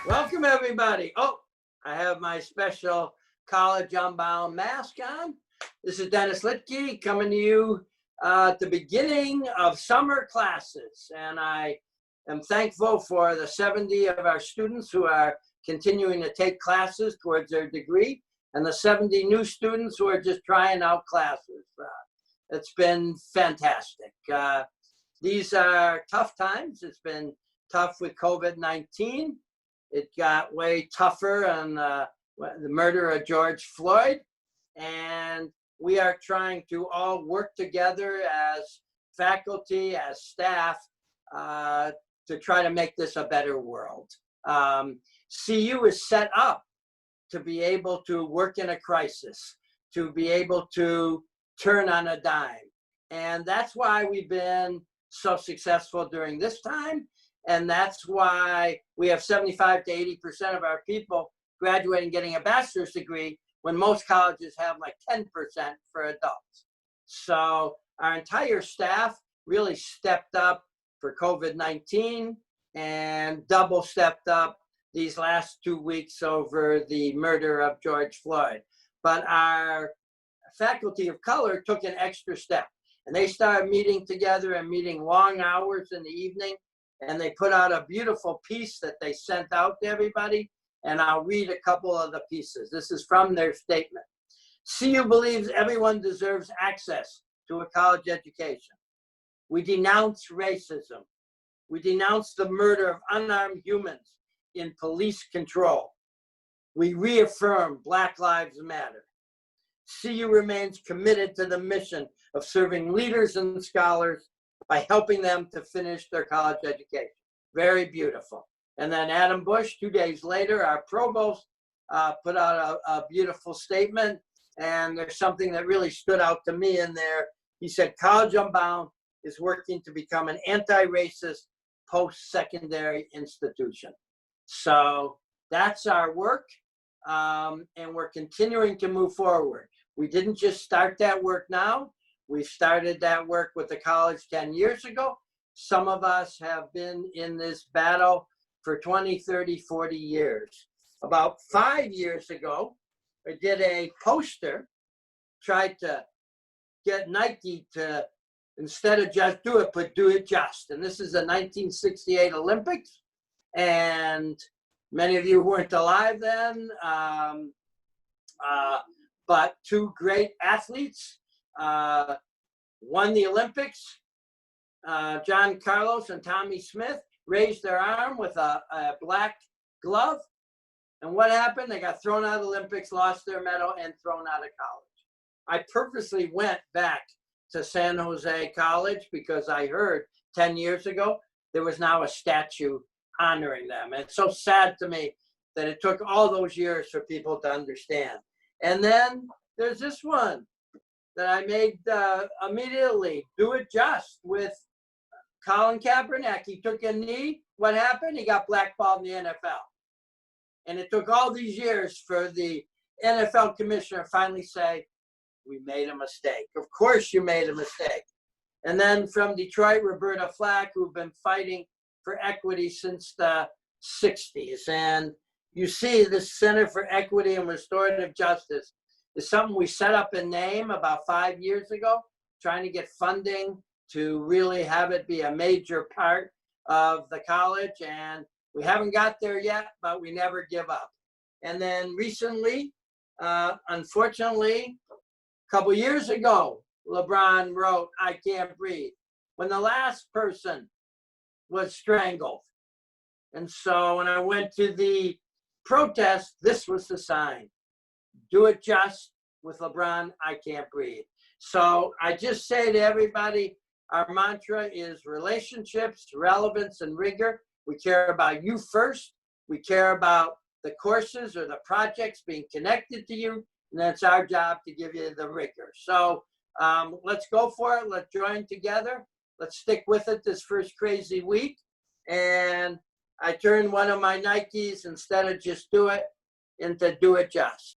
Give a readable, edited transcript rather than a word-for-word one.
Welcome, everybody. Oh, I have my special college unbound mask on. This is Dennis Littky coming to you at the beginning of summer classes. And I am thankful for the 70 of our students who are continuing to take classes towards their degree and the 70 new students who are just trying out classes. It's been fantastic. These are tough times. It's been tough with COVID-19. It got way tougher on the murder of George Floyd. And we are trying to all work together as faculty, as staff, to try to make this a better world. CU is set up to be able to work in a crisis, to be able to turn on a dime. And that's why we've been so successful during this time. And that's why we have 75 to 80% of our people graduating getting a bachelor's degree when most colleges have like 10% for adults. So our entire staff really stepped up for COVID-19 and double stepped up these last 2 weeks over the murder of George Floyd. But our faculty of color took an extra step, and they started meeting together and meeting long hours in the evening. And they put out a beautiful piece that they sent out to everybody. And I'll read a couple of the pieces. This is from their statement. CU believes everyone deserves access to a college education. We denounce racism. We denounce the murder of unarmed humans in police control. We reaffirm Black Lives Matter. CU remains committed to the mission of serving leaders and scholars by helping them to finish their college education. Very beautiful. And then Adam Bush, 2 days later, our provost, put out a beautiful statement. And there's something that really stood out to me in there. He said, College Unbound is working to become an anti-racist post-secondary institution. So that's our work. And we're continuing to move forward. We didn't just start that work now. We started that work with the college 10 years ago. Some of us have been in this battle for 20, 30, 40 years. About 5 years ago, I did a poster, tried to get Nike to, instead of just do it, but do it just. And this is the 1968 Olympics. And many of you weren't alive then, but two great athletes won the Olympics. John Carlos and Tommy Smith raised their arm with a black glove. And what happened? They got thrown out of the Olympics, lost their medal, and thrown out of college. I purposely went back to San Jose College because I heard 10 years ago there was now a statue honoring them. And it's so sad to me that it took all those years for people to understand. And then there's this one that I made immediately, Do It Just, with Colin Kaepernick. He took a knee. What happened? He got blackballed in the NFL. And it took all these years for the NFL commissioner to finally say, we made a mistake. Of course you made a mistake. And then from Detroit, Roberta Flack, who've been fighting for equity since the 60s. And you see this Center for Equity and Restorative Justice is something we set up in name about 5 years ago, trying to get funding to really have it be a major part of the college. And we haven't got there yet, but we never give up. And then recently, unfortunately, a couple years ago, LeBron wrote, I Can't Breathe, when the last person was strangled. And so when I went to the protest, this was the sign. Do it just with LeBron, I can't breathe. So I just say to everybody, our mantra is relationships, relevance, and rigor. We care about you first. We care about the courses or the projects being connected to you. And that's our job to give you the rigor. So let's go for it. Let's join together. Let's stick with it this first crazy week. And I turned one of my Nikes, instead of just do it, into Do It Just.